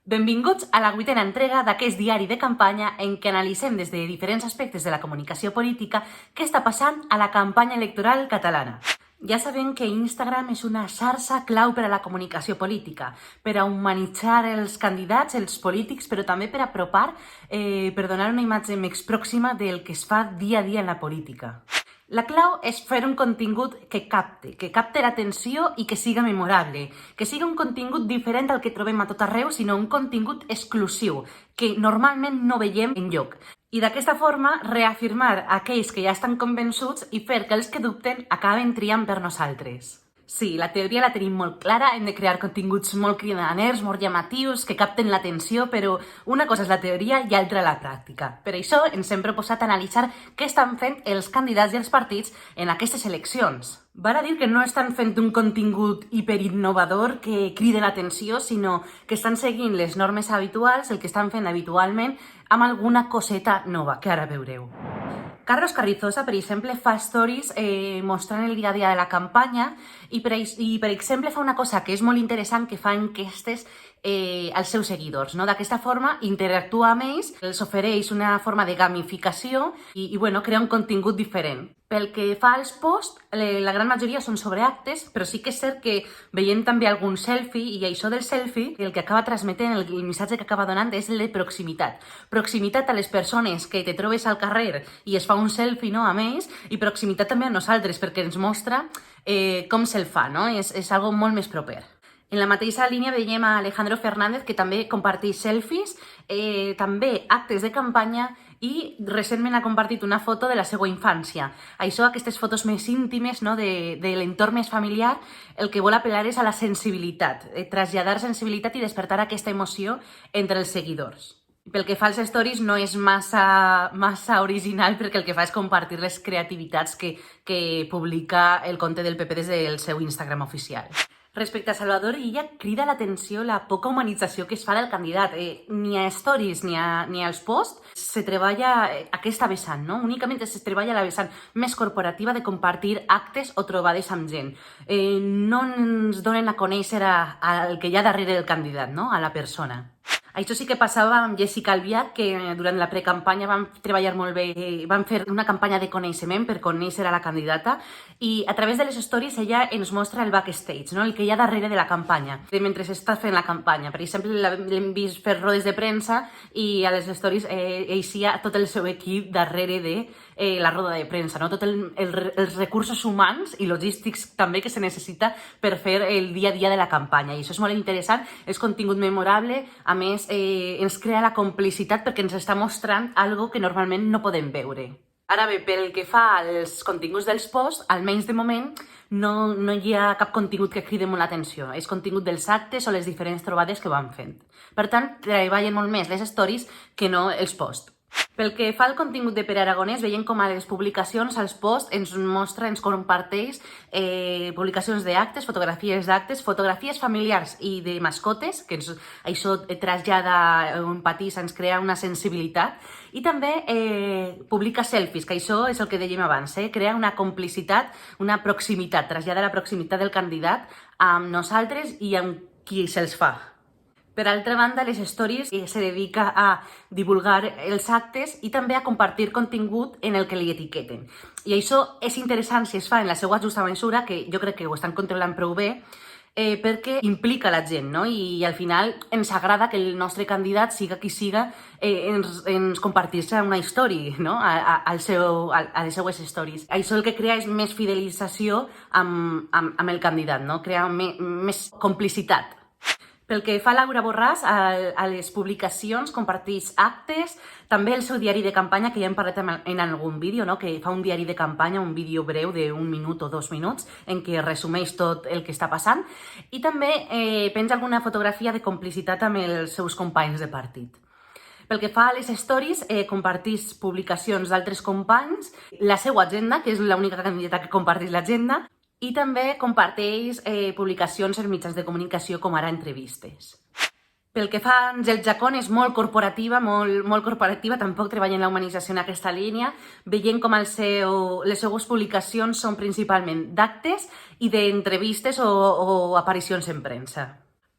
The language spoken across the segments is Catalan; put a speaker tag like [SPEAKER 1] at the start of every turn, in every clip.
[SPEAKER 1] Benvinguts a la 8a entrega d'aquest diari de campanya en què analitzem des de diferents aspectes de la comunicació política què està passant a la campanya electoral catalana. Ja sabem que Instagram és una xarxa clau per a la comunicació política, per a humanitzar els candidats, els polítics, però també per apropar, per donar una imatge més pròxima del que es fa dia a dia en la política. La clau és fer un contingut que capte l'atenció i que siga memorable, que siga un contingut diferent al que trobem a tot arreu, sinó un contingut exclusiu, que normalment no veiem enlloc. I d'aquesta forma reafirmar aquells que ja estan convençuts i fer que els que dubten acaben triant per nosaltres. Sí, la teoria la tenim molt clara, hem de crear continguts molt cridaners, molt llamatius, que capten l'atenció, però una cosa és la teoria i altra la pràctica. Per això ens hem proposat analitzar què estan fent els candidats i els partits en aquestes eleccions. Val a dir que no estan fent un contingut hiperinnovador que cride l'atenció, sinó que estan seguint les normes habituals, el que estan fent habitualment, amb alguna coseta nova, que ara veureu. Carlos Carrizosa, per exemple, fa stories mostrant el dia a dia de la campanya i per exemple, fa una cosa que és molt interessant, que fa enquestes als seus seguidors, no? D'aquesta forma, interactua amb ells, els ofereix una forma de gamificació i crea un contingut diferent. Pel que fa als posts, la gran majoria són sobre actes, però sí que és cert que veiem també algun selfie, i això del selfie, el que acaba transmetent, el missatge que acaba donant és el de proximitat. Proximitat a les persones que te trobes al carrer i es fa un selfie, no, amb ells, i proximitat també a nosaltres, perquè ens mostra com se'l fa, no? És algo molt més proper. En la mateixa línia veiem a Alejandro Fernández, que també comparteix selfies, també actes de campanya, i recentment ha compartit una foto de la seva infància. Això, aquestes fotos més íntimes, no, de l'entorn més familiar, el que vol apel·lar és a la sensibilitat, traslladar sensibilitat i despertar aquesta emoció entre els seguidors. Pel que fa als stories no és massa original, perquè el que fa és compartir les creativitats que publica el compte del PP des del seu Instagram oficial. Respecte a Salvador Illa, crida l'atenció la poca humanització que es fa del candidat. Ni a stories ni als posts se treballa aquesta vessant, no? Únicament es treballa la vessant més corporativa de compartir actes o trobades amb gent. No ens donen a conèixer el que hi ha darrere del candidat, no? A la persona. Això sí que passava amb Jessica Albiach, que durant la precampanya van treballar molt bé, van fer una campanya de coneixement per conèixer a la candidata i a través de les stories ella ens mostra el backstage, no? El que hi ha darrere de la campanya, mentre s'està fent la campanya. Per exemple, l'hem vist fer rodes de premsa i a les stories hi ha tot el seu equip darrere de la roda de premsa, no? Tots els recursos humans i logístics també que se necessita per fer el dia a dia de la campanya. I això és molt interessant, és contingut memorable, a més ens crea la complicitat perquè ens està mostrant algo que normalment no podem veure. Ara bé, pel que fa als continguts dels posts, almenys de moment, no hi ha cap contingut que cridi molt l'atenció. És contingut dels actes o les diferents trobades que van fent. Per tant, treballen molt més les stories que no els posts. Pel que fa al contingut de Pere Aragonès, veiem com a les publicacions, als posts, ens mostra, ens comparteix publicacions d'actes, fotografies familiars i de mascotes, que això trasllada un patís, ens crea una sensibilitat, i també publica selfies, que això és el que dèiem abans, crea una complicitat, una proximitat, trasllada la proximitat del candidat amb nosaltres i amb qui se'ls fa. Per altra banda, les stories se dedica a divulgar els actes i també a compartir contingut en el que li etiqueten. I això és interessant si es fa en la seva justa mesura, que jo crec que ho estan controlant prou bé, perquè implica la gent, no? I al final ens agrada que el nostre candidat, siga qui siga, ens compartís una història, no? A les seues stories. Això el que crea és més fidelització amb el candidat, no? Crea més complicitat. Pel que fa a Laura Borràs, a les publicacions comparteix actes, també el seu diari de campanya, que ja hem parlat en algun vídeo, no? Que fa un diari de campanya, un vídeo breu d'1 minut o 2 minuts, en què resumeix tot el que està passant, i també penja alguna fotografia de complicitat amb els seus companys de partit. Pel que fa a les stories, comparteix publicacions d'altres companys, la seva agenda, que és l'única candidata que comparteix l'agenda, i també comparteix publicacions en mitjans de comunicació, com ara entrevistes. Pel que fa a Àngel Chacón, és molt corporativa, tampoc treballa en la humanització en aquesta línia. Veiem com les seues publicacions són principalment d'actes i d'entrevistes o aparicions en premsa.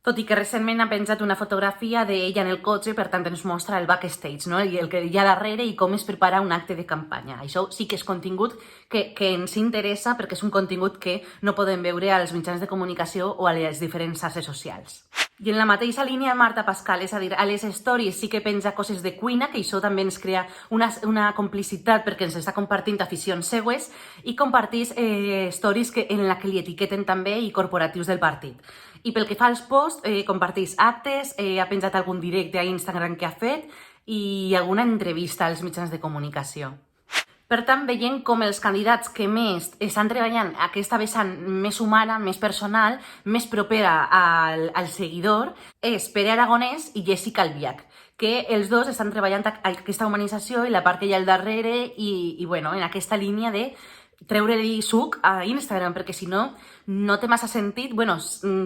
[SPEAKER 1] Tot i que recentment ha penjat una fotografia d'ella en el cotxe, per tant ens mostra el backstage, no? El que hi ha darrere i com es prepara un acte de campanya. Això sí que és contingut que ens interessa perquè és un contingut que no podem veure als mitjans de comunicació o a les diferents xarxes socials. I en la mateixa línia Marta Pascal, és a dir, a les stories sí que penja coses de cuina, que això també ens crea una complicitat perquè ens està compartint aficions seues i compartís stories en la que li etiqueten també i corporatius del partit. I pel que fa als posts, compartís actes, ha penjat algun directe a Instagram que ha fet i alguna entrevista als mitjans de comunicació. Per tant, veiem com els candidats que més estan treballant aquesta vessant més humana, més personal, més propera al seguidor, és Pere Aragonès i Jessica Albiach, que els dos estan treballant aquesta humanització i la part que hi ha al darrere i bueno, en aquesta línia de treure-li suc a Instagram, perquè si no, no té massa sentit. Bueno,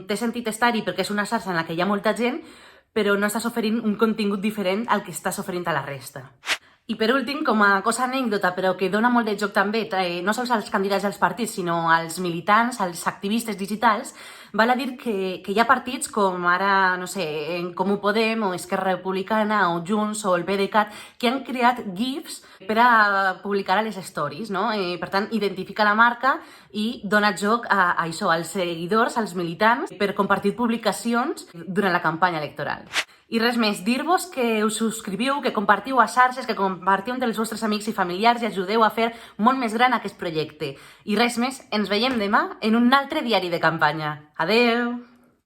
[SPEAKER 1] té sentit estar-hi perquè és una xarxa en la que hi ha molta gent, però no estàs oferint un contingut diferent al que estàs oferint a la resta. I per últim, com a cosa anècdota, però que dona molt de joc també, no sols als candidats als partits, sinó als militants, als activistes digitals, val a dir que hi ha partits com ara, no sé, en Comú Podem o Esquerra Republicana o Junts o el PDeCAT, que han creat GIFs per a publicar a les stories, no? Per tant, identifica la marca i dona joc a això, als seguidors, als militants, per compartir publicacions durant la campanya electoral. I res més, dir-vos que us subscriviu, que compartiu a xarxes, que compartiu entre els vostres amics i familiars i ajudeu a fer molt més gran aquest projecte. I res més, ens veiem demà en un altre diari de campanya. Adeu!